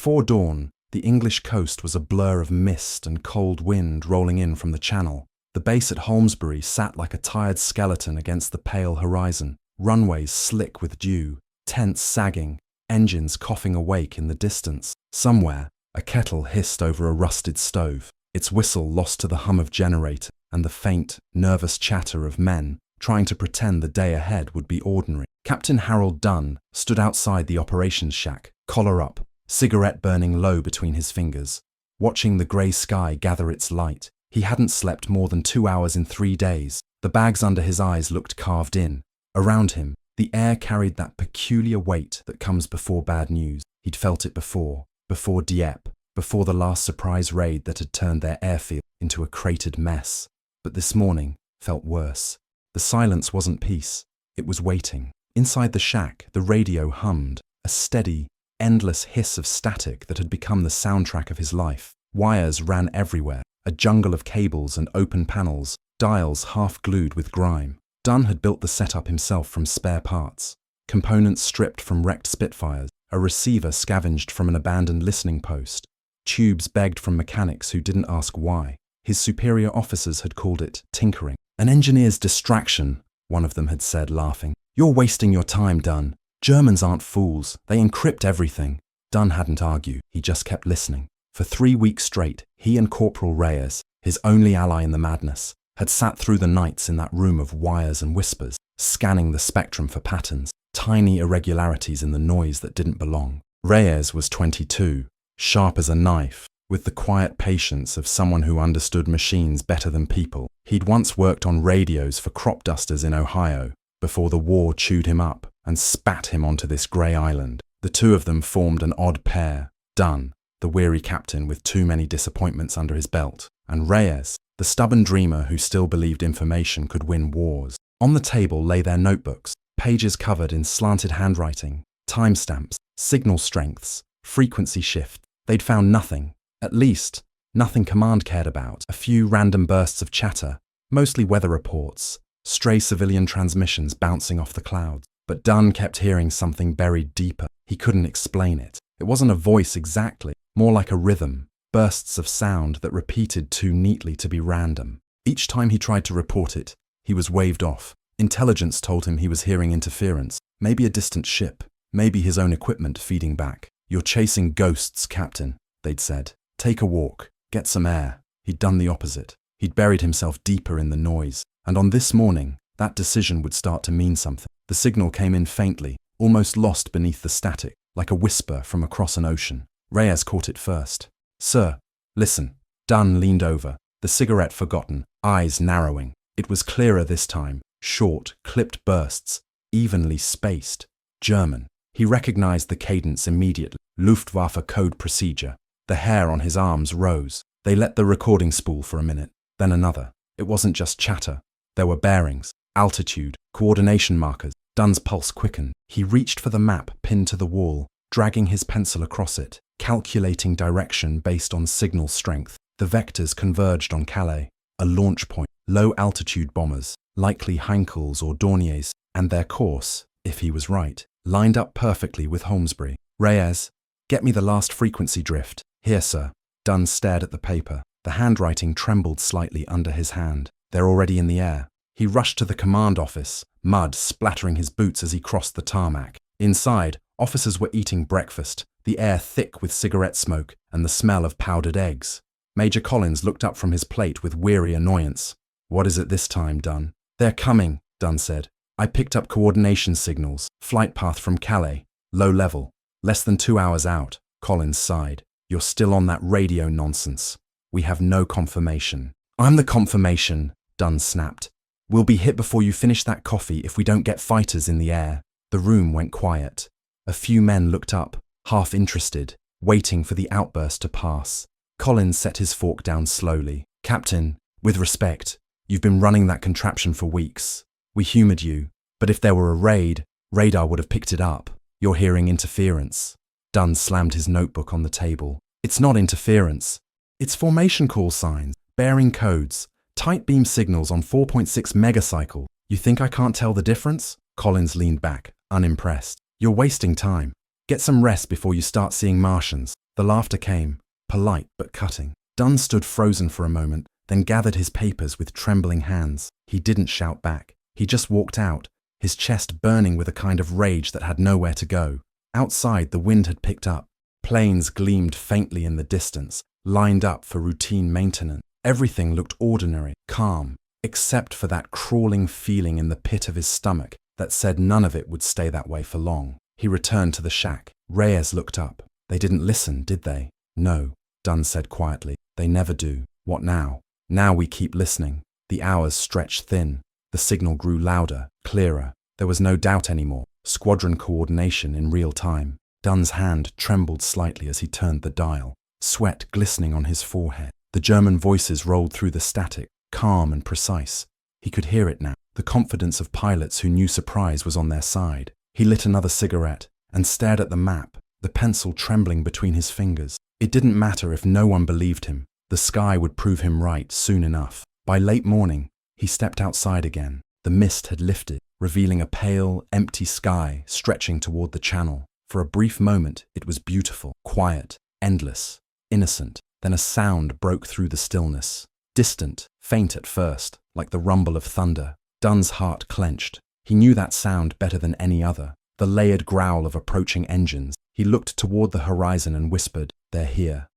Before dawn, the English coast was a blur of mist and cold wind rolling in from the channel. The base at Holmesbury sat like a tired skeleton against the pale horizon, runways slick with dew, tents sagging, engines coughing awake in the distance. Somewhere, a kettle hissed over a rusted stove, its whistle lost to the hum of generator and the faint, nervous chatter of men trying to pretend the day ahead would be ordinary. Captain Harold Dunn stood outside the operations shack, collar up, cigarette burning low between his fingers, watching the grey sky gather its light. He hadn't slept more than 2 hours in 3 days. The bags under his eyes looked carved in. Around him, the air carried that peculiar weight that comes before bad news. He'd felt it before Dieppe, before the last surprise raid that had turned their airfield into a cratered mess. But this morning felt worse. The silence wasn't peace, it was waiting. Inside the shack, the radio hummed, a steady, endless hiss of static that had become the soundtrack of his life. Wires ran everywhere, a jungle of cables and open panels, dials half glued with grime. Dunn had built the setup himself from spare parts, components stripped from wrecked Spitfires, a receiver scavenged from an abandoned listening post, tubes begged from mechanics who didn't ask why. His superior officers had called it tinkering. An engineer's distraction, one of them had said, laughing. You're wasting your time, Dunn. Germans aren't fools. They encrypt everything. Dunn hadn't argued. He just kept listening. For 3 weeks straight, he and Corporal Reyes, his only ally in the madness, had sat through the nights in that room of wires and whispers, scanning the spectrum for patterns, tiny irregularities in the noise that didn't belong. Reyes was 22, sharp as a knife, with the quiet patience of someone who understood machines better than people. He'd once worked on radios for crop dusters in Ohio, before the war chewed him up and spat him onto this grey island. The two of them formed an odd pair. Dunn, the weary captain with too many disappointments under his belt, and Reyes, the stubborn dreamer who still believed information could win wars. On the table lay their notebooks, pages covered in slanted handwriting, timestamps, signal strengths, frequency shift. They'd found nothing. At least, nothing Command cared about. A few random bursts of chatter, mostly weather reports, stray civilian transmissions bouncing off the clouds. But Dunn kept hearing something buried deeper. He couldn't explain it. It wasn't a voice exactly, more like a rhythm, bursts of sound that repeated too neatly to be random. Each time he tried to report it, he was waved off. Intelligence told him he was hearing interference, maybe a distant ship, maybe his own equipment feeding back. You're chasing ghosts, Captain, they'd said. Take a walk, get some air. He'd done the opposite. He'd buried himself deeper in the noise. And on this morning, that decision would start to mean something. The signal came in faintly, almost lost beneath the static, like a whisper from across an ocean. Reyes caught it first. Sir, listen. Dunn leaned over, the cigarette forgotten, eyes narrowing. It was clearer this time, short, clipped bursts, evenly spaced. German. He recognized the cadence immediately. Luftwaffe code procedure. The hair on his arms rose. They let the recording spool for a minute, then another. It wasn't just chatter. There were bearings, altitude, coordination markers. Dunn's pulse quickened. He reached for the map pinned to the wall, dragging his pencil across it, calculating direction based on signal strength. The vectors converged on Calais, a launch point, low-altitude bombers, likely Heinkels or Dorniers, and their course, if he was right, lined up perfectly with Holmesbury. Reyes, get me the last frequency drift. Here, sir. Dunn stared at the paper. The handwriting trembled slightly under his hand. They're already in the air. He rushed to the command office, mud splattering his boots as he crossed the tarmac. Inside, officers were eating breakfast, the air thick with cigarette smoke and the smell of powdered eggs. Major Collins looked up from his plate with weary annoyance. What is it this time, Dunn? They're coming, Dunn said. I picked up coordination signals, flight path from Calais, low level, less than 2 hours out. Collins sighed. You're still on that radio nonsense. We have no confirmation. I'm the confirmation, Dunn snapped. We'll be hit before you finish that coffee if we don't get fighters in the air. The room went quiet. A few men looked up, half interested, waiting for the outburst to pass. Collins set his fork down slowly. Captain, with respect, you've been running that contraption for weeks. We humoured you, but if there were a raid, radar would have picked it up. You're hearing interference. Dunn slammed his notebook on the table. It's not interference. It's formation call signs, bearing codes, tight beam signals on 4.6 megacycle. You think I can't tell the difference? Collins leaned back, unimpressed. You're wasting time. Get some rest before you start seeing Martians. The laughter came, polite but cutting. Dunn stood frozen for a moment, then gathered his papers with trembling hands. He didn't shout back. He just walked out, his chest burning with a kind of rage that had nowhere to go. Outside, the wind had picked up. Planes gleamed faintly in the distance, lined up for routine maintenance. Everything looked ordinary, calm, except for that crawling feeling in the pit of his stomach that said none of it would stay that way for long. He returned to the shack. Reyes looked up. They didn't listen, did they? No, Dunn said quietly. They never do. What now? Now we keep listening. The hours stretched thin. The signal grew louder, clearer. There was no doubt anymore. Squadron coordination in real time. Dunn's hand trembled slightly as he turned the dial, sweat glistening on his forehead. The German voices rolled through the static, calm and precise. He could hear it now, the confidence of pilots who knew surprise was on their side. He lit another cigarette and stared at the map, the pencil trembling between his fingers. It didn't matter if no one believed him. The sky would prove him right soon enough. By late morning, he stepped outside again. The mist had lifted, revealing a pale, empty sky stretching toward the channel. For a brief moment, it was beautiful, quiet, endless, innocent. Then a sound broke through the stillness. Distant, faint at first, like the rumble of thunder. Dunn's heart clenched. He knew that sound better than any other. The layered growl of approaching engines. He looked toward the horizon and whispered, "They're here."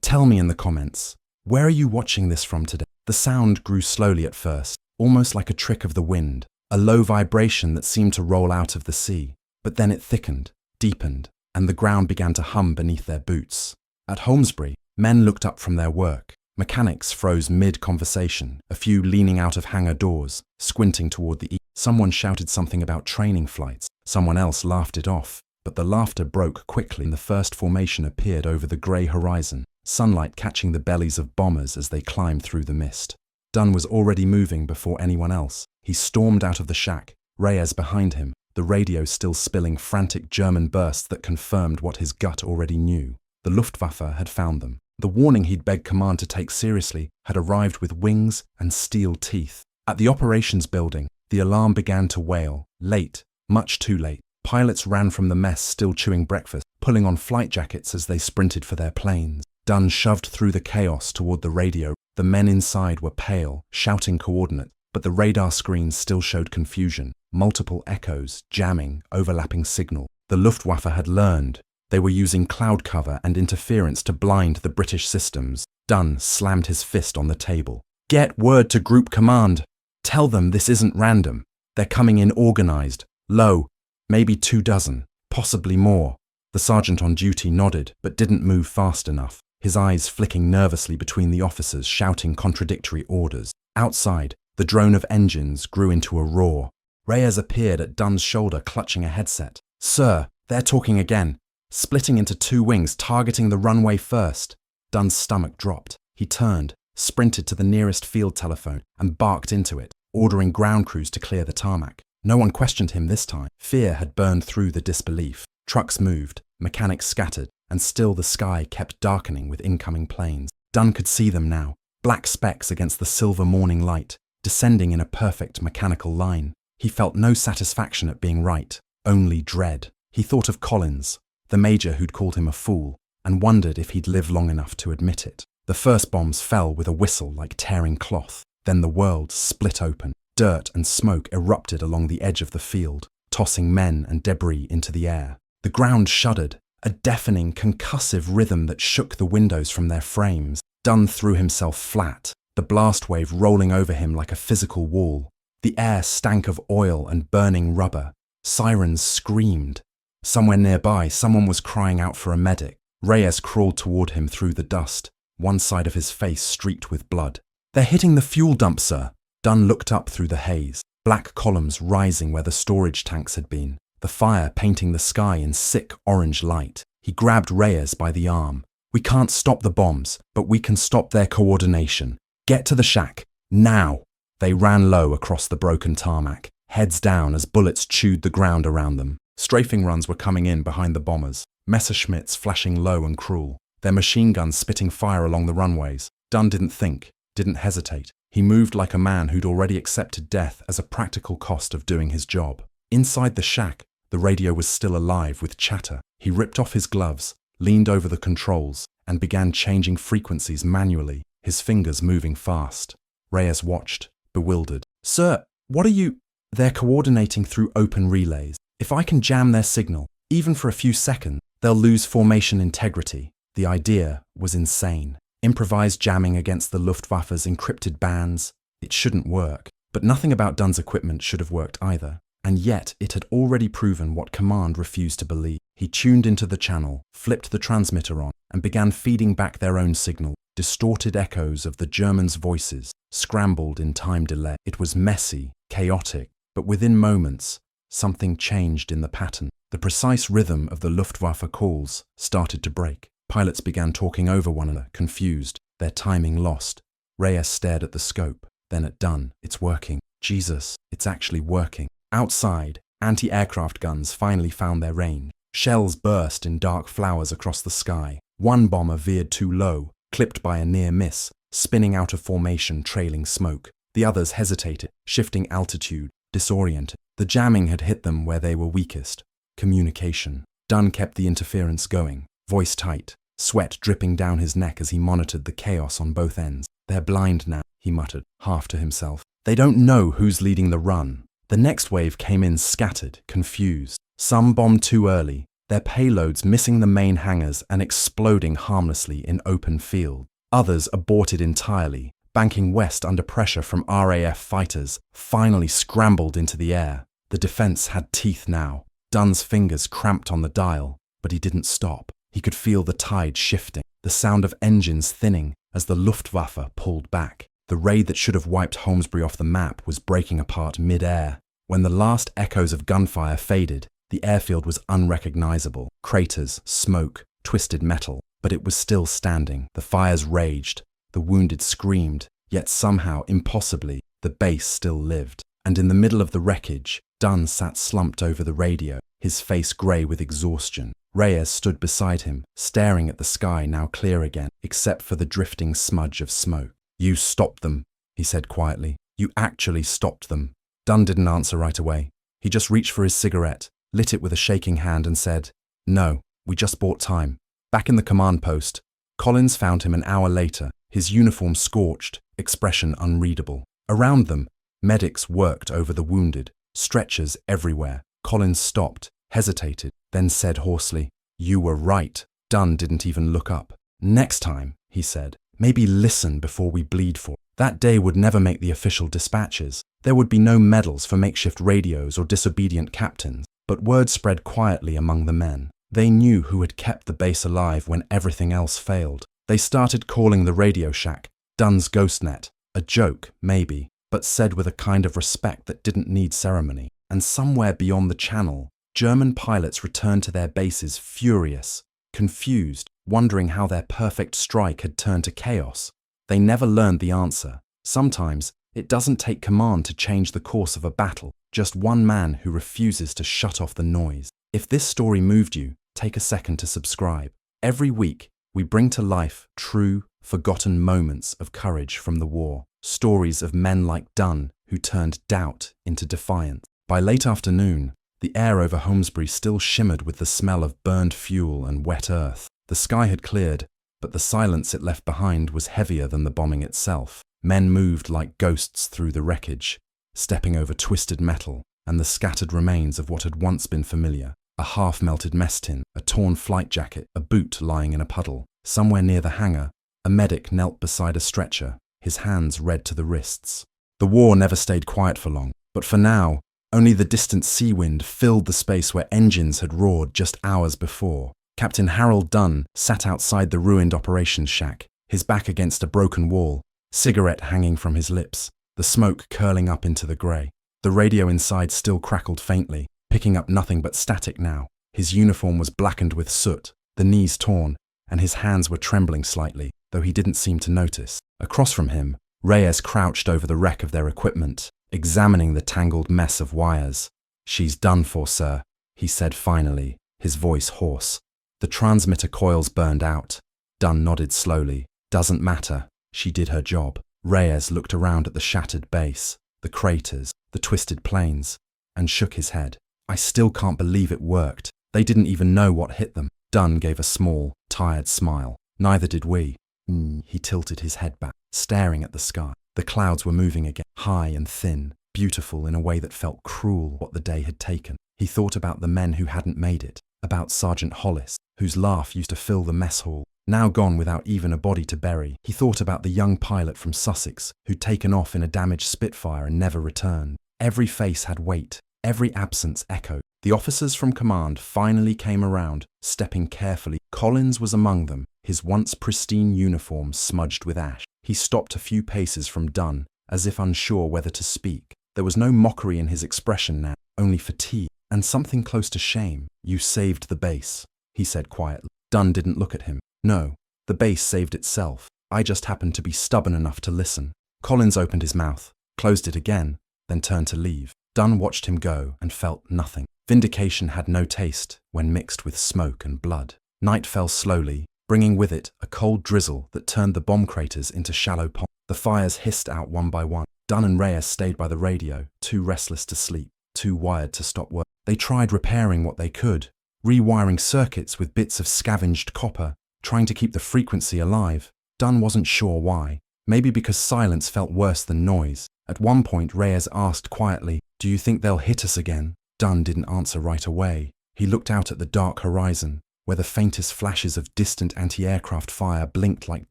Tell me in the comments, where are you watching this from today? The sound grew slowly at first, almost like a trick of the wind, a low vibration that seemed to roll out of the sea. But then it thickened, deepened, and the ground began to hum beneath their boots. At Holmesbury, men looked up from their work. Mechanics froze mid-conversation, a few leaning out of hangar doors, squinting toward the east. Someone shouted something about training flights. Someone else laughed it off. But the laughter broke quickly and the first formation appeared over the grey horizon, sunlight catching the bellies of bombers as they climbed through the mist. Dunn was already moving before anyone else. He stormed out of the shack, Reyes behind him, the radio still spilling frantic German bursts that confirmed what his gut already knew. The Luftwaffe had found them. The warning he'd begged command to take seriously had arrived with wings and steel teeth. At the operations building, the alarm began to wail, late, much too late. Pilots ran from the mess still chewing breakfast, pulling on flight jackets as they sprinted for their planes. Dunn shoved through the chaos toward the radio. The men inside were pale, shouting coordinates, but the radar screens still showed confusion. Multiple echoes, jamming, overlapping signal. The Luftwaffe had learned. They were using cloud cover and interference to blind the British systems. Dunn slammed his fist on the table. "Get word to Group Command. Tell them this isn't random. They're coming in organized, low. Maybe 24, possibly more." The sergeant on duty nodded, but didn't move fast enough, his eyes flicking nervously between the officers shouting contradictory orders. Outside, the drone of engines grew into a roar. Reyes appeared at Dunn's shoulder clutching a headset. "Sir, they're talking again, splitting into two wings, targeting the runway first." Dunn's stomach dropped. He turned, sprinted to the nearest field telephone, and barked into it, ordering ground crews to clear the tarmac. No one questioned him this time. Fear had burned through the disbelief. Trucks moved, mechanics scattered, and still the sky kept darkening with incoming planes. Dunn could see them now, black specks against the silver morning light, descending in a perfect mechanical line. He felt no satisfaction at being right, only dread. He thought of Collins, the major who'd called him a fool, and wondered if he'd live long enough to admit it. The first bombs fell with a whistle like tearing cloth. Then the world split open. Dirt and smoke erupted along the edge of the field, tossing men and debris into the air. The ground shuddered, a deafening, concussive rhythm that shook the windows from their frames. Dunn threw himself flat, the blast wave rolling over him like a physical wall. The air stank of oil and burning rubber. Sirens screamed. Somewhere nearby, someone was crying out for a medic. Reyes crawled toward him through the dust, one side of his face streaked with blood. "They're hitting the fuel dump, sir." Dunn looked up through the haze, black columns rising where the storage tanks had been, the fire painting the sky in sick orange light. He grabbed Reyes by the arm. "We can't stop the bombs, but we can stop their coordination. Get to the shack, now." They ran low across the broken tarmac, heads down as bullets chewed the ground around them. Strafing runs were coming in behind the bombers, Messerschmitts flashing low and cruel, their machine guns spitting fire along the runways. Dunn didn't think, didn't hesitate. He moved like a man who'd already accepted death as a practical cost of doing his job. Inside the shack, the radio was still alive with chatter. He ripped off his gloves, leaned over the controls, and began changing frequencies manually, his fingers moving fast. Reyes watched, bewildered. "Sir, what are you—" "They're coordinating through open relays. If I can jam their signal, even for a few seconds, they'll lose formation integrity." The idea was insane. Improvised jamming against the Luftwaffe's encrypted bands. It shouldn't work. But nothing about Dunn's equipment should have worked either. And yet it had already proven what Command refused to believe. He tuned into the channel, flipped the transmitter on, and began feeding back their own signal. Distorted echoes of the Germans' voices, scrambled in time delay. It was messy, chaotic, but within moments, something changed in the pattern. The precise rhythm of the Luftwaffe calls started to break. Pilots began talking over one another, confused, their timing lost. Reyes stared at the scope, then at Dunn. "It's working. Jesus, it's actually working." Outside, anti-aircraft guns finally found their range. Shells burst in dark flowers across the sky. One bomber veered too low, clipped by a near miss, spinning out of formation, trailing smoke. The others hesitated, shifting altitude, disoriented. The jamming had hit them where they were weakest. Communication. Dunn kept the interference going, voice tight, sweat dripping down his neck as he monitored the chaos on both ends. "They're blind now," he muttered, half to himself. "They don't know who's leading the run." The next wave came in scattered, confused. Some bombed too early, their payloads missing the main hangars and exploding harmlessly in open field. Others aborted entirely, banking west under pressure from RAF fighters, finally scrambled into the air. The defense had teeth now. Dunn's fingers cramped on the dial, but he didn't stop. He could feel the tide shifting, the sound of engines thinning as the Luftwaffe pulled back. The raid that should have wiped Holmesbury off the map was breaking apart mid-air. When the last echoes of gunfire faded, the airfield was unrecognizable. Craters, smoke, twisted metal, but it was still standing. The fires raged, the wounded screamed, yet somehow, impossibly, the base still lived. And in the middle of the wreckage, Dunn sat slumped over the radio, his face grey with exhaustion. Reyes stood beside him, staring at the sky now clear again, except for the drifting smudge of smoke. "You stopped them," he said quietly. "You actually stopped them." Dunn didn't answer right away. He just reached for his cigarette, lit it with a shaking hand and said, "No, we just bought time." Back in the command post, Collins found him an hour later, his uniform scorched, expression unreadable. Around them, medics worked over the wounded, stretchers everywhere. Collins stopped, hesitated, then said hoarsely, "You were right." Dunn didn't even look up. "Next time," he said, "maybe listen before we bleed for it." That day would never make the official dispatches. There would be no medals for makeshift radios or disobedient captains, but word spread quietly among the men. They knew who had kept the base alive when everything else failed. They started calling the radio shack Dunn's ghost net, a joke, maybe, but said with a kind of respect that didn't need ceremony. And somewhere beyond the channel, German pilots returned to their bases furious, confused, wondering how their perfect strike had turned to chaos. They never learned the answer. Sometimes, it doesn't take command to change the course of a battle, just one man who refuses to shut off the noise. If this story moved you, take a second to subscribe. Every week, we bring to life true, forgotten moments of courage from the war. Stories of men like Dunn who turned doubt into defiance. By late afternoon, the air over Holmesbury still shimmered with the smell of burned fuel and wet earth. The sky had cleared, but the silence it left behind was heavier than the bombing itself. Men moved like ghosts through the wreckage, stepping over twisted metal and the scattered remains of what had once been familiar. A half-melted mess tin, a torn flight jacket, a boot lying in a puddle. Somewhere near the hangar, a medic knelt beside a stretcher, his hands red to the wrists. The war never stayed quiet for long, but for now, only the distant sea wind filled the space where engines had roared just hours before. Captain Harold Dunn sat outside the ruined operations shack, his back against a broken wall, cigarette hanging from his lips, the smoke curling up into the grey. The radio inside still crackled faintly, picking up nothing but static now. His uniform was blackened with soot, the knees torn, and his hands were trembling slightly, though he didn't seem to notice. Across from him, Reyes crouched over the wreck of their equipment, examining the tangled mess of wires. "She's done for, sir," he said finally, his voice hoarse. "The transmitter coils burned out." Dunn nodded slowly. "Doesn't matter. She did her job." Reyes looked around at the shattered base, the craters, the twisted planes, and shook his head. "I still can't believe it worked. They didn't even know what hit them." Dunn gave a small, tired smile. Neither did we. He tilted his head back, staring at the sky. The clouds were moving again, high and thin, beautiful in a way that felt cruel what the day had taken. He thought about the men who hadn't made it, about Sergeant Hollis, whose laugh used to fill the mess hall, now gone without even a body to bury. He thought about the young pilot from Sussex, who'd taken off in a damaged Spitfire and never returned. Every face had weight, every absence echoed. The officers from command finally came around, stepping carefully. Collins was among them, his once pristine uniform smudged with ash. He stopped a few paces from Dunn, as if unsure whether to speak. There was no mockery in his expression now, only fatigue, and something close to shame. "You saved the base," he said quietly. Dunn didn't look at him. "No, the base saved itself. I just happened to be stubborn enough to listen." Collins opened his mouth, closed it again, then turned to leave. Dunn watched him go and felt nothing. Vindication had no taste when mixed with smoke and blood. Night fell slowly, bringing with it a cold drizzle that turned the bomb craters into shallow ponds. The fires hissed out one by one. Dunn and Reyes stayed by the radio, too restless to sleep, too wired to stop work. They tried repairing what they could, rewiring circuits with bits of scavenged copper, trying to keep the frequency alive. Dunn wasn't sure why. Maybe because silence felt worse than noise. At one point, Reyes asked quietly, "Do you think they'll hit us again?" Dunn didn't answer right away. He looked out at the dark horizon, where the faintest flashes of distant anti-aircraft fire blinked like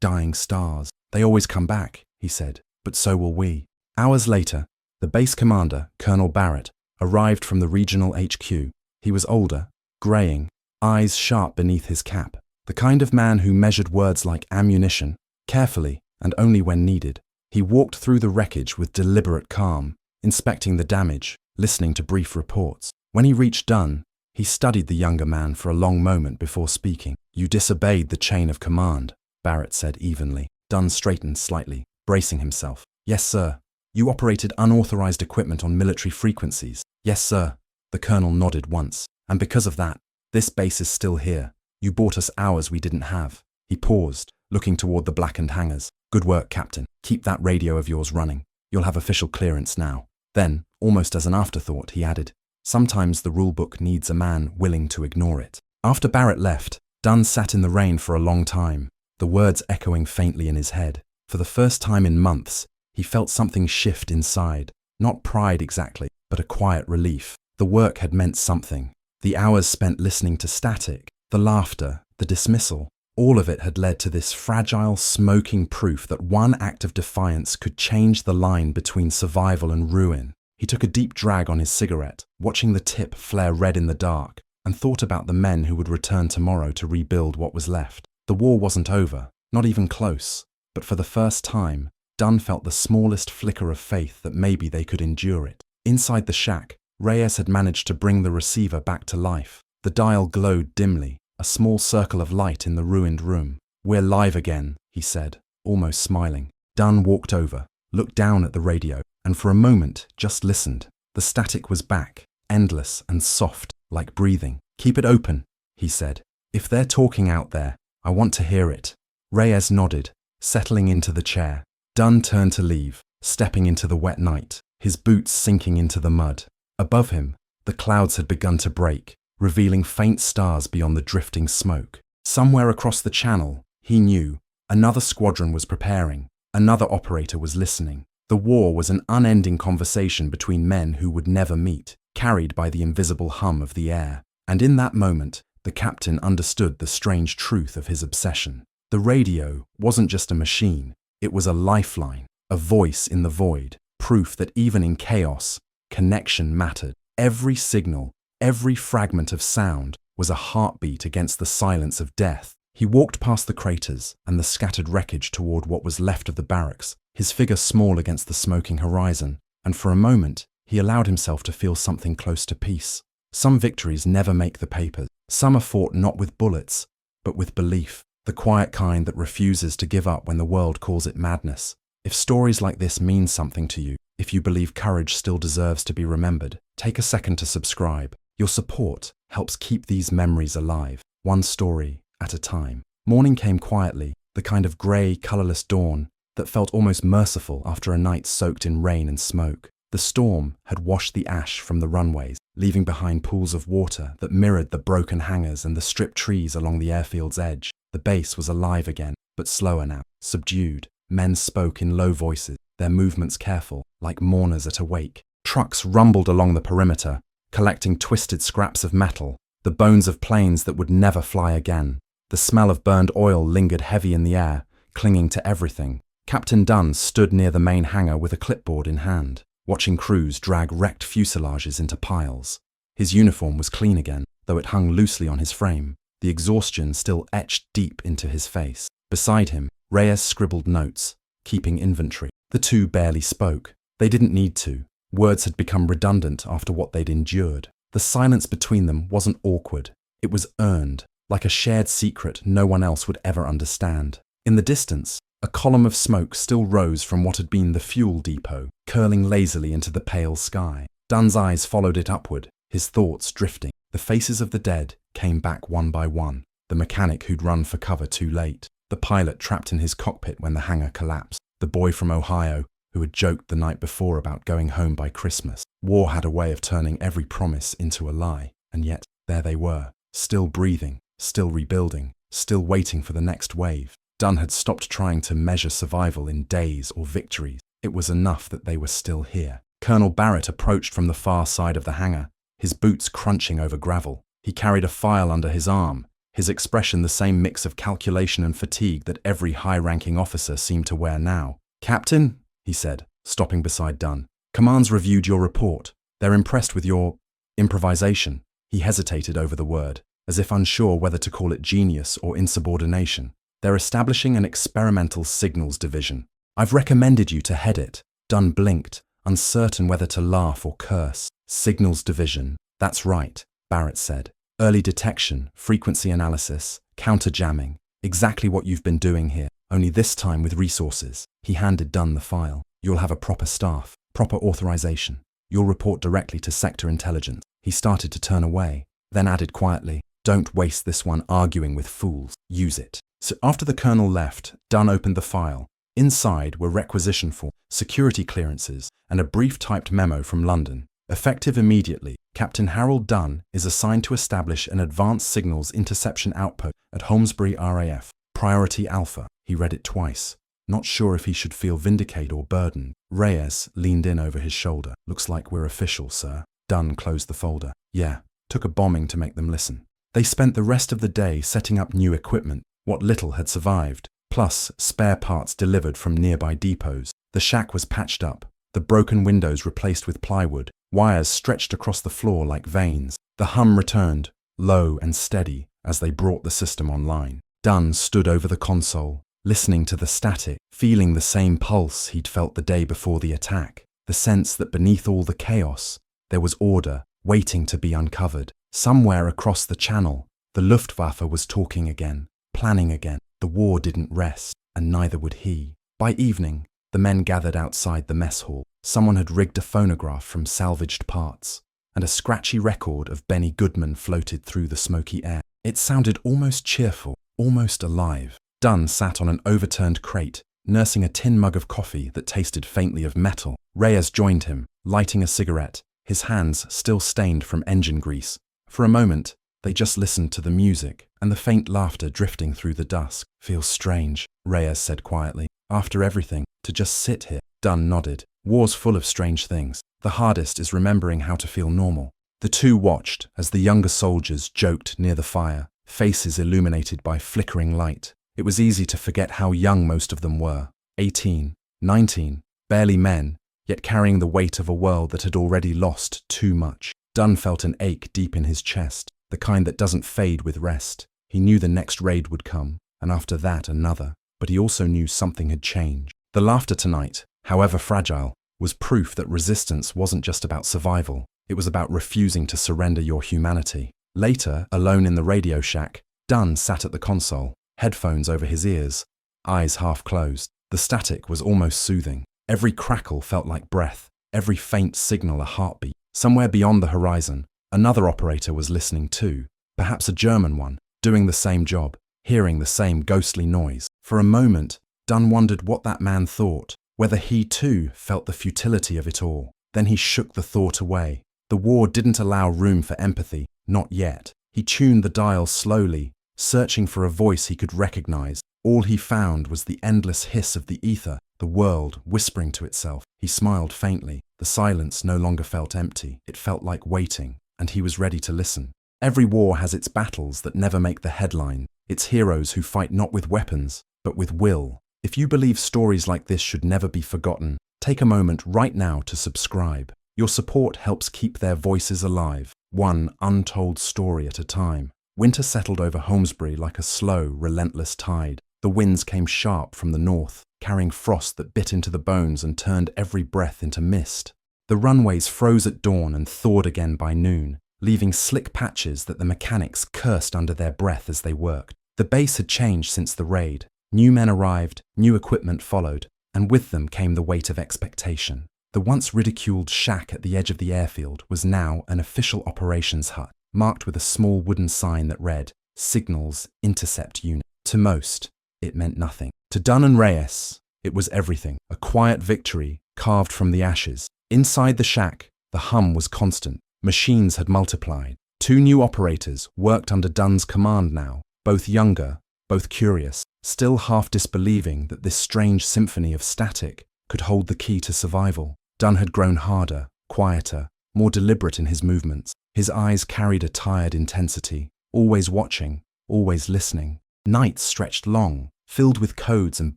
dying stars. "They always come back," he said, "but so will we." Hours later, the base commander, Colonel Barrett, arrived from the regional HQ. He was older, graying, eyes sharp beneath his cap, the kind of man who measured words like ammunition, carefully and only when needed. He walked through the wreckage with deliberate calm, inspecting the damage, listening to brief reports. When he reached Dunn, he studied the younger man for a long moment before speaking. "You disobeyed the chain of command," Barrett said evenly. Dunn straightened slightly, bracing himself. "Yes, sir." "You operated unauthorized equipment on military frequencies." "Yes, sir." The colonel nodded once. "And because of that, this base is still here. You bought us hours we didn't have." He paused, looking toward the blackened hangars. "Good work, Captain. Keep that radio of yours running. You'll have official clearance now." Then, almost as an afterthought, he added, "Sometimes the rulebook needs a man willing to ignore it." After Barrett left, Dunn sat in the rain for a long time, the words echoing faintly in his head. For the first time in months, he felt something shift inside. Not pride exactly, but a quiet relief. The work had meant something. The hours spent listening to static, the laughter, the dismissal, all of it had led to this fragile, smoking proof that one act of defiance could change the line between survival and ruin. He took a deep drag on his cigarette, watching the tip flare red in the dark, and thought about the men who would return tomorrow to rebuild what was left. The war wasn't over, not even close, but for the first time, Dunn felt the smallest flicker of faith that maybe they could endure it. Inside the shack, Reyes had managed to bring the receiver back to life. The dial glowed dimly, a small circle of light in the ruined room. "We're live again," he said, almost smiling. Dunn walked over, looked down at the radio, and for a moment just listened. The static was back, endless and soft, like breathing. "Keep it open," he said. "If they're talking out there, I want to hear it." Reyes nodded, settling into the chair. Dunn turned to leave, stepping into the wet night, his boots sinking into the mud. Above him, the clouds had begun to break, revealing faint stars beyond the drifting smoke. Somewhere across the channel, he knew, another squadron was preparing, another operator was listening. The war was an unending conversation between men who would never meet, carried by the invisible hum of the air. And in that moment, the captain understood the strange truth of his obsession. The radio wasn't just a machine, it was a lifeline, a voice in the void, proof that even in chaos, connection mattered. Every signal, every fragment of sound was a heartbeat against the silence of death. He walked past the craters and the scattered wreckage toward what was left of the barracks, his figure small against the smoking horizon, and for a moment, he allowed himself to feel something close to peace. Some victories never make the papers. Some are fought not with bullets, but with belief, the quiet kind that refuses to give up when the world calls it madness. If stories like this mean something to you, if you believe courage still deserves to be remembered, take a second to subscribe. Your support helps keep these memories alive, one story at a time. Morning came quietly, the kind of grey, colourless dawn that felt almost merciful after a night soaked in rain and smoke. The storm had washed the ash from the runways, leaving behind pools of water that mirrored the broken hangars and the stripped trees along the airfield's edge. The base was alive again, but slower now, subdued. Men spoke in low voices, their movements careful, like mourners at a wake. Trucks rumbled along the perimeter, collecting twisted scraps of metal, the bones of planes that would never fly again. The smell of burned oil lingered heavy in the air, clinging to everything. Captain Dunn stood near the main hangar with a clipboard in hand, watching crews drag wrecked fuselages into piles. His uniform was clean again, though it hung loosely on his frame, the exhaustion still etched deep into his face. Beside him, Reyes scribbled notes, keeping inventory. The two barely spoke. They didn't need to. Words had become redundant after what they'd endured. The silence between them wasn't awkward. It was earned, like a shared secret no one else would ever understand. In the distance, a column of smoke still rose from what had been the fuel depot, curling lazily into the pale sky. Dunn's eyes followed it upward, his thoughts drifting. The faces of the dead came back one by one. The mechanic who'd run for cover too late. The pilot trapped in his cockpit when the hangar collapsed. The boy from Ohio who had joked the night before about going home by Christmas. War had a way of turning every promise into a lie, and yet there they were, still breathing, still rebuilding, still waiting for the next wave. Dunn had stopped trying to measure survival in days or victories. It was enough that they were still here. Colonel Barrett approached from the far side of the hangar, his boots crunching over gravel. He carried a file under his arm, his expression the same mix of calculation and fatigue that every high-ranking officer seemed to wear now. "Captain," he said, stopping beside Dunn, "Command's reviewed your report. They're impressed with your improvisation." He hesitated over the word, as if unsure whether to call it genius or insubordination. "They're establishing an experimental signals division. I've recommended you to head it." Dunn blinked, uncertain whether to laugh or curse. "Signals division, that's right," Barrett said. "Early detection, frequency analysis, counter-jamming. Exactly what you've been doing here, only this time with resources." He handed Dunn the file. "You'll have a proper staff, proper authorization. You'll report directly to sector intelligence." He started to turn away, then added quietly, "Don't waste this one arguing with fools. Use it." So after the colonel left, Dunn opened the file. Inside were requisition forms, security clearances, and a brief typed memo from London. Effective immediately, Captain Harold Dunn is assigned to establish an advanced signals interception outpost at Holmesbury RAF. Priority Alpha. He read it twice, not sure if he should feel vindicated or burdened. Reyes leaned in over his shoulder. "Looks like we're official, sir." Dunn closed the folder. "Yeah, took a bombing to make them listen." They spent the rest of the day setting up new equipment, what little had survived, plus spare parts delivered from nearby depots. The shack was patched up, the broken windows replaced with plywood, wires stretched across the floor like veins. The hum returned, low and steady, as they brought the system online. Dunn stood over the console, listening to the static, feeling the same pulse he'd felt the day before the attack, the sense that beneath all the chaos, there was order waiting to be uncovered. Somewhere across the channel, the Luftwaffe was talking again, planning again. The war didn't rest, and neither would he. By evening, the men gathered outside the mess hall. Someone had rigged a phonograph from salvaged parts, and a scratchy record of Benny Goodman floated through the smoky air. It sounded almost cheerful, almost alive. Dunn sat on an overturned crate, nursing a tin mug of coffee that tasted faintly of metal. Reyes joined him, lighting a cigarette, his hands still stained from engine grease. For a moment, they just listened to the music and the faint laughter drifting through the dusk. "Feels strange," Reyes said quietly. "After everything, to just sit here." Dunn nodded. "War's full of strange things. The hardest is remembering how to feel normal." The two watched as the younger soldiers joked near the fire, faces illuminated by flickering light. It was easy to forget how young most of them were. 18, 19, barely men, yet carrying the weight of a world that had already lost too much. Dunn felt an ache deep in his chest, the kind that doesn't fade with rest. He knew the next raid would come, and after that another, but he also knew something had changed. The laughter tonight, however fragile, was proof that resistance wasn't just about survival. It was about refusing to surrender your humanity. Later, alone in the radio shack, Dunn sat at the console, headphones over his ears, eyes half closed. The static was almost soothing. Every crackle felt like breath, every faint signal a heartbeat. Somewhere beyond the horizon, another operator was listening too, perhaps a German one, doing the same job, hearing the same ghostly noise. For a moment, Dunn wondered what that man thought, whether he too felt the futility of it all. Then he shook the thought away. The war didn't allow room for empathy, not yet. He tuned the dial slowly, searching for a voice he could recognize. All he found was the endless hiss of the ether, the world whispering to itself. He smiled faintly. The silence no longer felt empty. It felt like waiting, and he was ready to listen. Every war has its battles that never make the headline, its heroes who fight not with weapons, but with will. If you believe stories like this should never be forgotten, take a moment right now to subscribe. Your support helps keep their voices alive, one untold story at a time. Winter settled over Holmesbury like a slow, relentless tide. The winds came sharp from the north, carrying frost that bit into the bones and turned every breath into mist. The runways froze at dawn and thawed again by noon, leaving slick patches that the mechanics cursed under their breath as they worked. The base had changed since the raid. New men arrived, new equipment followed, and with them came the weight of expectation. The once ridiculed shack at the edge of the airfield was now an official operations hut, marked with a small wooden sign that read, Signals Intercept Unit. To most, it meant nothing. To Dunn and Reyes, it was everything, a quiet victory carved from the ashes. Inside the shack, the hum was constant. Machines had multiplied. 2 new operators worked under Dunn's command now, both younger, both curious, still half disbelieving that this strange symphony of static could hold the key to survival. Dunn had grown harder, quieter, more deliberate in his movements. His eyes carried a tired intensity, always watching, always listening. Nights stretched long, filled with codes and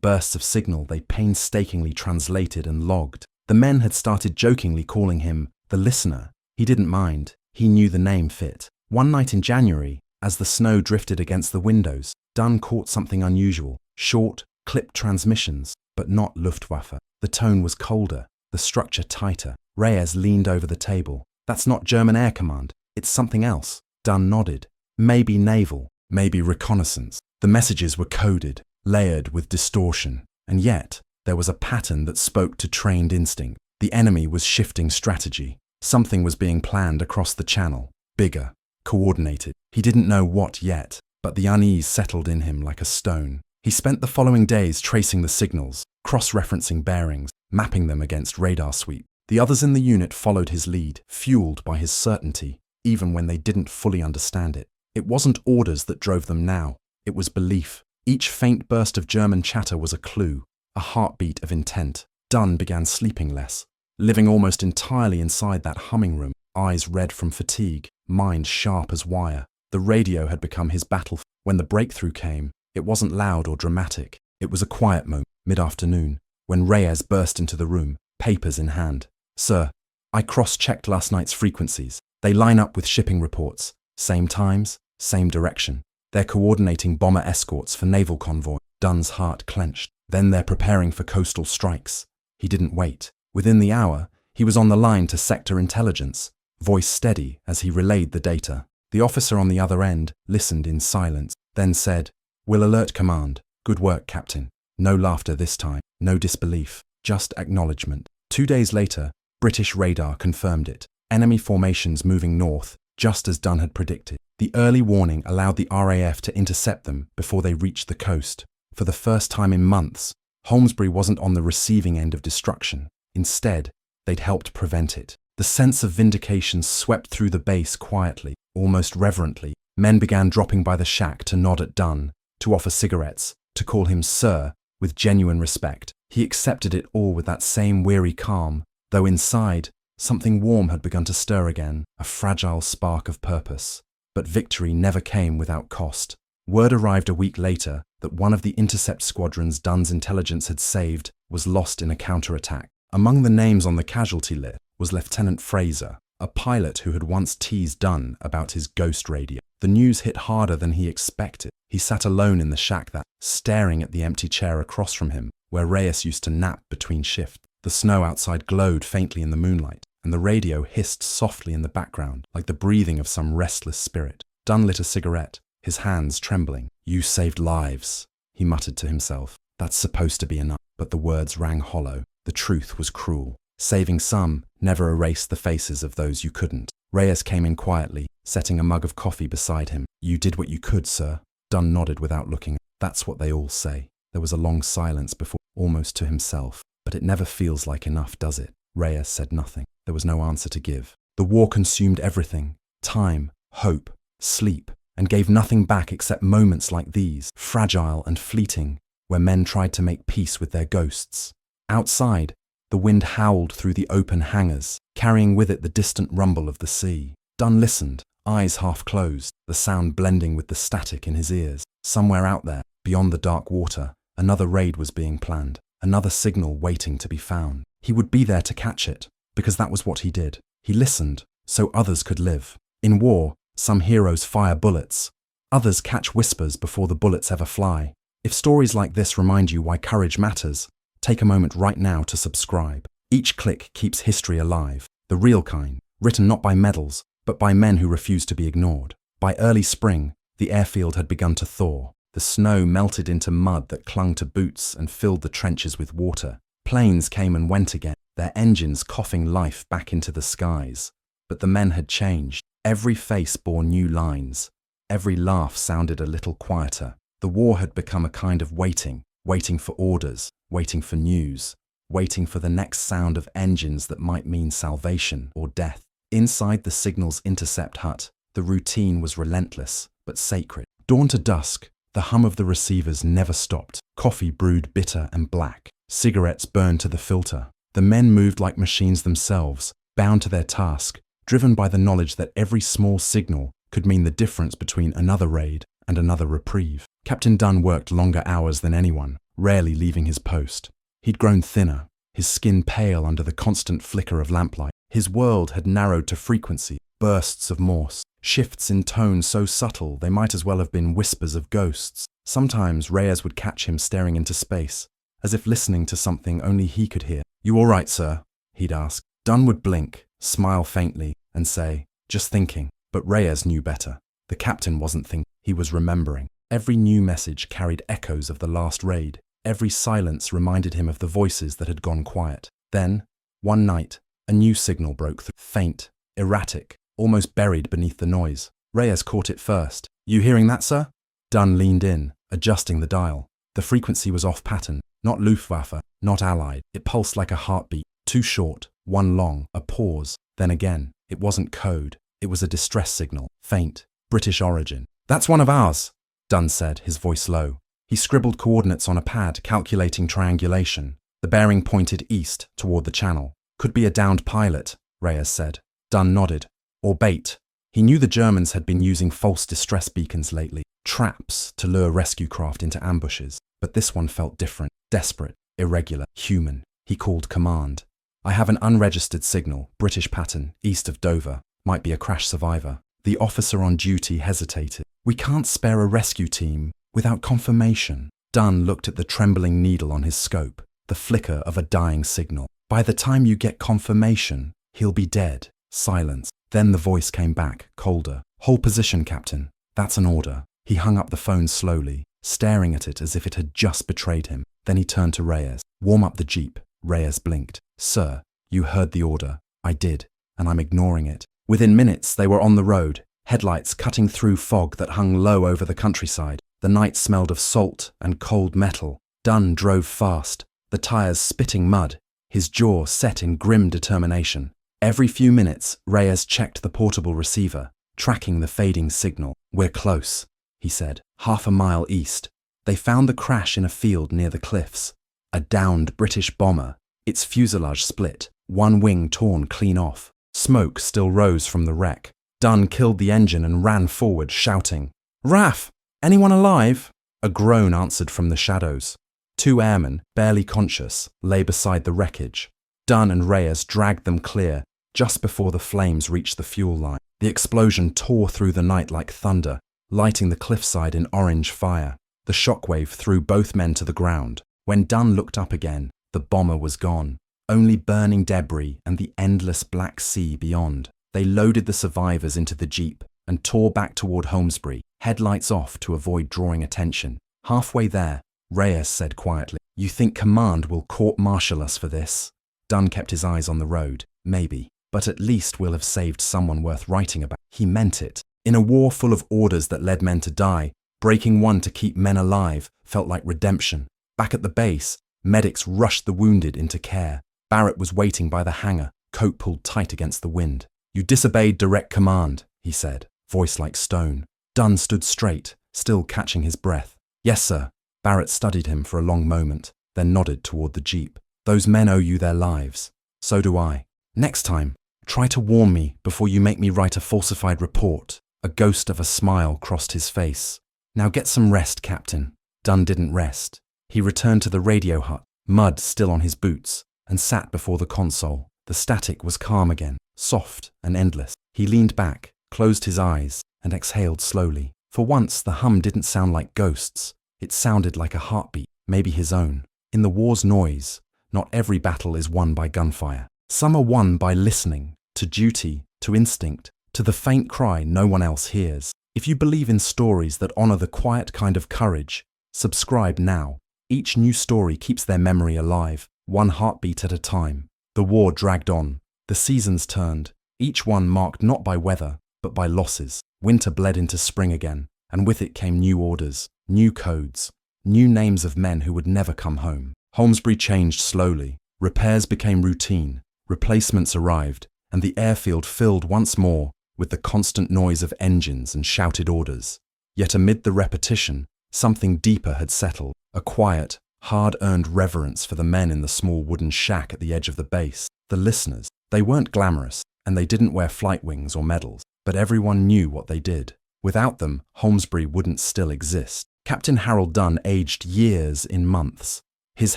bursts of signal they painstakingly translated and logged. The men had started jokingly calling him the listener. He didn't mind. He knew the name fit. One night in January, as the snow drifted against the windows, Dunn caught something unusual. Short, clipped transmissions, but not Luftwaffe. The tone was colder, the structure tighter. Reyes leaned over the table. That's not German Air Command. It's something else. Dunn nodded. Maybe naval, maybe reconnaissance. The messages were coded, layered with distortion. And yet, there was a pattern that spoke to trained instinct. The enemy was shifting strategy. Something was being planned across the channel. Bigger, coordinated. He didn't know what yet, but the unease settled in him like a stone. He spent the following days tracing the signals, cross-referencing bearings, mapping them against radar sweep. The others in the unit followed his lead, fueled by his certainty, even when they didn't fully understand it. It wasn't orders that drove them now. It was belief. Each faint burst of German chatter was a clue, a heartbeat of intent. Dunn began sleeping less, living almost entirely inside that humming room, eyes red from fatigue, mind sharp as wire. The radio had become his battlefield. When the breakthrough came, it wasn't loud or dramatic. It was a quiet moment, mid-afternoon, when Reyes burst into the room, papers in hand. Sir, I cross-checked last night's frequencies. They line up with shipping reports. Same times, same direction. They're coordinating bomber escorts for naval convoy. Dunn's heart clenched. Then they're preparing for coastal strikes. He didn't wait. Within the hour, he was on the line to sector intelligence, voice steady as he relayed the data. The officer on the other end listened in silence, then said, "Will alert command. Good work, Captain." No laughter this time, no disbelief, just acknowledgement. 2 days later, British radar confirmed it. Enemy formations moving north, just as Dunn had predicted. The early warning allowed the RAF to intercept them before they reached the coast. For the first time in months, Holmesbury wasn't on the receiving end of destruction. Instead, they'd helped prevent it. The sense of vindication swept through the base quietly, almost reverently. Men began dropping by the shack to nod at Dunn, to offer cigarettes, to call him sir, with genuine respect. He accepted it all with that same weary calm, though inside, something warm had begun to stir again, a fragile spark of purpose. But victory never came without cost. Word arrived a week later that one of the intercept squadrons Dunn's intelligence had saved was lost in a counterattack. Among the names on the casualty list was Lieutenant Fraser, a pilot who had once teased Dunn about his ghost radio. The news hit harder than he expected. He sat alone in the shack staring at the empty chair across from him, where Reyes used to nap between shifts. The snow outside glowed faintly in the moonlight, and the radio hissed softly in the background, like the breathing of some restless spirit. Dunn lit a cigarette, his hands trembling. "You saved lives," he muttered to himself. "That's supposed to be enough." But the words rang hollow. The truth was cruel. Saving some never erased the faces of those you couldn't. Reyes came in quietly, setting a mug of coffee beside him. "You did what you could, sir." Dunn nodded without looking. "That's what they all say." There was a long silence before, almost to himself. "But it never feels like enough, does it? Reyes said nothing. There was no answer to give. The war consumed everything: time, hope, sleep, and gave nothing back except moments like these, fragile and fleeting, where men tried to make peace with their ghosts. Outside, the wind howled through the open hangars, carrying with it the distant rumble of the sea. Dunn listened, eyes half closed, the sound blending with the static in his ears. Somewhere out there, beyond the dark water, another raid was being planned, another signal waiting to be found. He would be there to catch it, because that was what he did. He listened, so others could live. In war, some heroes fire bullets. Others catch whispers before the bullets ever fly. If stories like this remind you why courage matters, take a moment right now to subscribe. Each click keeps history alive, the real kind, written not by medals, but by men who refused to be ignored. By early spring, the airfield had begun to thaw. The snow melted into mud that clung to boots and filled the trenches with water. Planes came and went again, their engines coughing life back into the skies. But the men had changed. Every face bore new lines. Every laugh sounded a little quieter. The war had become a kind of waiting, waiting for orders, waiting for news, waiting for the next sound of engines that might mean salvation or death. Inside the signal's intercept hut, the routine was relentless, but sacred. Dawn to dusk, the hum of the receivers never stopped. Coffee brewed bitter and black. Cigarettes burned to the filter. The men moved like machines themselves, bound to their task, driven by the knowledge that every small signal could mean the difference between another raid and another reprieve. Captain Dunn worked longer hours than anyone, rarely leaving his post. He'd grown thinner, his skin pale under the constant flicker of lamplight. His world had narrowed to frequency, bursts of Morse, shifts in tone so subtle they might as well have been whispers of ghosts. Sometimes Reyes would catch him staring into space, as if listening to something only he could hear. "You all right, sir?" he'd ask. Dunn would blink, smile faintly, and say, "Just thinking." But Reyes knew better. The captain wasn't thinking, he was remembering. Every new message carried echoes of the last raid. Every silence reminded him of the voices that had gone quiet. Then, one night, a new signal broke through, faint, erratic, almost buried beneath the noise. Reyes caught it first. "You hearing that, sir?" Dunn leaned in, adjusting the dial. The frequency was off pattern, not Luftwaffe, not Allied. It pulsed like a heartbeat, two short, one long, a pause, then again. It wasn't code. It was a distress signal, faint, British origin. "That's one of ours," Dunn said, his voice low. He scribbled coordinates on a pad, calculating triangulation. The bearing pointed east, toward the channel. "Could be a downed pilot," Reyes said. Dunn nodded. "Or bait." He knew the Germans had been using false distress beacons lately, traps to lure rescue craft into ambushes. But this one felt different, desperate, irregular, human. He called command. "I have an unregistered signal, British pattern, east of Dover. Might be a crash survivor." The officer on duty hesitated. "We can't spare a rescue team without confirmation." Dunn looked at the trembling needle on his scope, the flicker of a dying signal. "By the time you get confirmation, he'll be dead." Silence. Then the voice came back, colder. "Hold position, Captain. That's an order." He hung up the phone slowly, staring at it as if it had just betrayed him. Then he turned to Reyes. "Warm up the jeep." Reyes blinked. "Sir, you heard the order." "I did, and I'm ignoring it." Within minutes, they were on the road, headlights cutting through fog that hung low over the countryside. The night smelled of salt and cold metal. Dunn drove fast, the tires spitting mud, his jaw set in grim determination. Every few minutes, Reyes checked the portable receiver, tracking the fading signal. "We're close," he said. "Half a mile east." They found the crash in a field near the cliffs. A downed British bomber, its fuselage split, one wing torn clean off. Smoke still rose from the wreck. Dunn killed the engine and ran forward, shouting, "Raf! Anyone alive?" A groan answered from the shadows. Two airmen, barely conscious, lay beside the wreckage. Dunn and Reyes dragged them clear, just before the flames reached the fuel line. The explosion tore through the night like thunder, lighting the cliffside in orange fire. The shockwave threw both men to the ground. When Dunn looked up again, the bomber was gone. Only burning debris and the endless black sea beyond. They loaded the survivors into the jeep and tore back toward Holmesbury, headlights off to avoid drawing attention. Halfway there, Reyes said quietly, "You think command will court-martial us for this?" Dunn kept his eyes on the road. "Maybe, but at least we'll have saved someone worth writing about." He meant it. In a war full of orders that led men to die, breaking one to keep men alive felt like redemption. Back at the base, medics rushed the wounded into care. Barrett was waiting by the hangar, coat pulled tight against the wind. "You disobeyed direct command," he said, voice like stone. Dunn stood straight, still catching his breath. "Yes, sir." Barrett studied him for a long moment, then nodded toward the jeep. "Those men owe you their lives. So do I. Next time, try to warn me before you make me write a falsified report." A ghost of a smile crossed his face. "Now get some rest, Captain." Dunn didn't rest. He returned to the radio hut, mud still on his boots, and sat before the console. The static was calm again, soft and endless. He leaned back, closed his eyes, and exhaled slowly. For once, the hum didn't sound like ghosts. It sounded like a heartbeat, maybe his own. In the war's noise, not every battle is won by gunfire. Some are won by listening, to duty, to instinct, to the faint cry no one else hears. If you believe in stories that honor the quiet kind of courage, subscribe now. Each new story keeps their memory alive, one heartbeat at a time. The war dragged on. The seasons turned, each one marked not by weather, but by losses. Winter bled into spring again, and with it came new orders, new codes, new names of men who would never come home. Holmesbury changed slowly. Repairs became routine, replacements arrived, and the airfield filled once more with the constant noise of engines and shouted orders. Yet amid the repetition, something deeper had settled, a quiet, hard-earned reverence for the men in the small wooden shack at the edge of the base. The listeners, they weren't glamorous, and they didn't wear flight wings or medals, but everyone knew what they did. Without them, Holmesbury wouldn't still exist. Captain Harold Dunn aged years in months. His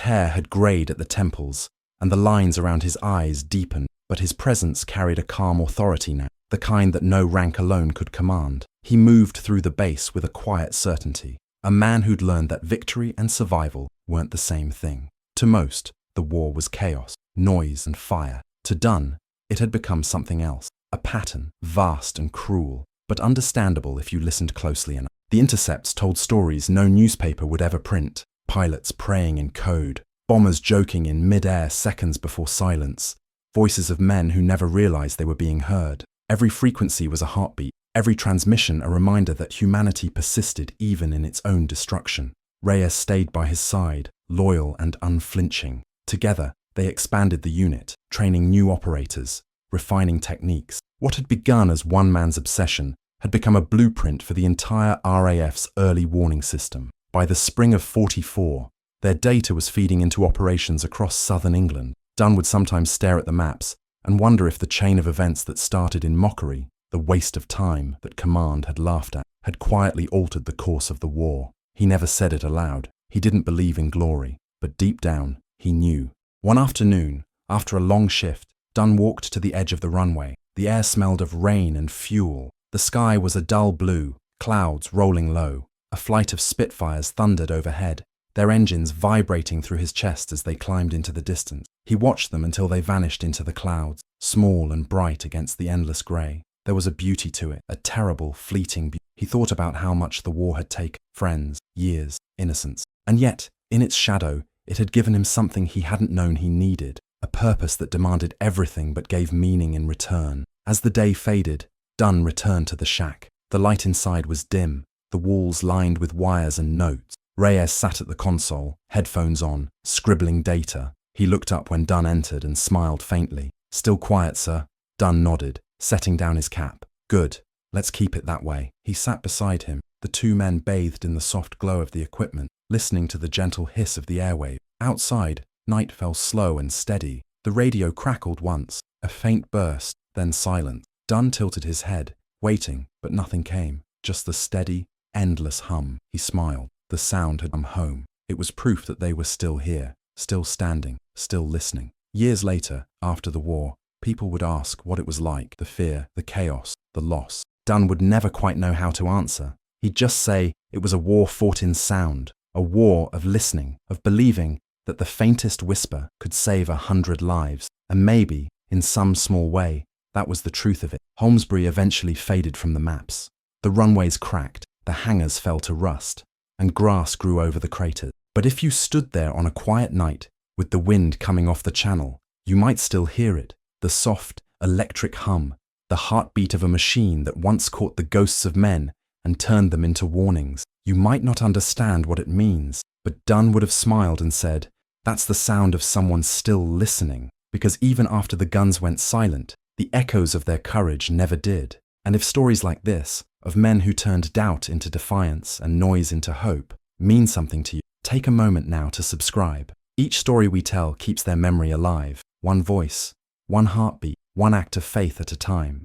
hair had greyed at the temples, and the lines around his eyes deepened, but his presence carried a calm authority now, the kind that no rank alone could command. He moved through the base with a quiet certainty, a man who'd learned that victory and survival weren't the same thing. To most, the war was chaos, noise and fire. To Dunn, it had become something else, a pattern, vast and cruel, but understandable if you listened closely enough. The intercepts told stories no newspaper would ever print, pilots praying in code, bombers joking in mid-air seconds before silence, voices of men who never realized they were being heard. Every frequency was a heartbeat, every transmission a reminder that humanity persisted even in its own destruction. Reyes stayed by his side, loyal and unflinching. Together, they expanded the unit, training new operators, refining techniques. What had begun as one man's obsession had become a blueprint for the entire RAF's early warning system. By the spring of '44, their data was feeding into operations across southern England. Dunn would sometimes stare at the maps and wonder if the chain of events that started in mockery, the waste of time that command had laughed at, had quietly altered the course of the war. He never said it aloud. He didn't believe in glory, but deep down, he knew. One afternoon, after a long shift, Dunn walked to the edge of the runway. The air smelled of rain and fuel. The sky was a dull blue, clouds rolling low. A flight of Spitfires thundered overhead, their engines vibrating through his chest as they climbed into the distance. He watched them until they vanished into the clouds, small and bright against the endless grey. There was a beauty to it, a terrible, fleeting beauty. He thought about how much the war had taken, friends, years, innocence. And yet, in its shadow, it had given him something he hadn't known he needed, a purpose that demanded everything but gave meaning in return. As the day faded, Dunn returned to the shack. The light inside was dim, the walls lined with wires and notes. Reyes sat at the console, headphones on, scribbling data. He looked up when Dunn entered and smiled faintly. "Still quiet, sir?" Dunn nodded, setting down his cap. "Good. Let's keep it that way." He sat beside him, the two men bathed in the soft glow of the equipment, listening to the gentle hiss of the airwave. Outside, night fell slow and steady. The radio crackled once, a faint burst, then silence. Dunn tilted his head, waiting, but nothing came. Just the steady, endless hum. He smiled. The sound had come home. It was proof that they were still here, still standing, still listening. Years later, after the war, people would ask what it was like, the fear, the chaos, the loss. Dunn would never quite know how to answer. He'd just say it was a war fought in sound, a war of listening, of believing that the faintest whisper could save 100 lives. And maybe, in some small way, that was the truth of it. Holmesbury eventually faded from the maps. The runways cracked, the hangars fell to rust, and grass grew over the craters. But if you stood there on a quiet night, with the wind coming off the channel, you might still hear it, the soft, electric hum, the heartbeat of a machine that once caught the ghosts of men and turned them into warnings. You might not understand what it means, but Dunn would have smiled and said, "That's the sound of someone still listening." Because even after the guns went silent, the echoes of their courage never did. And if stories like this, of men who turned doubt into defiance and noise into hope, mean something to you, take a moment now to subscribe. Each story we tell keeps their memory alive, one voice, one heartbeat, one act of faith at a time.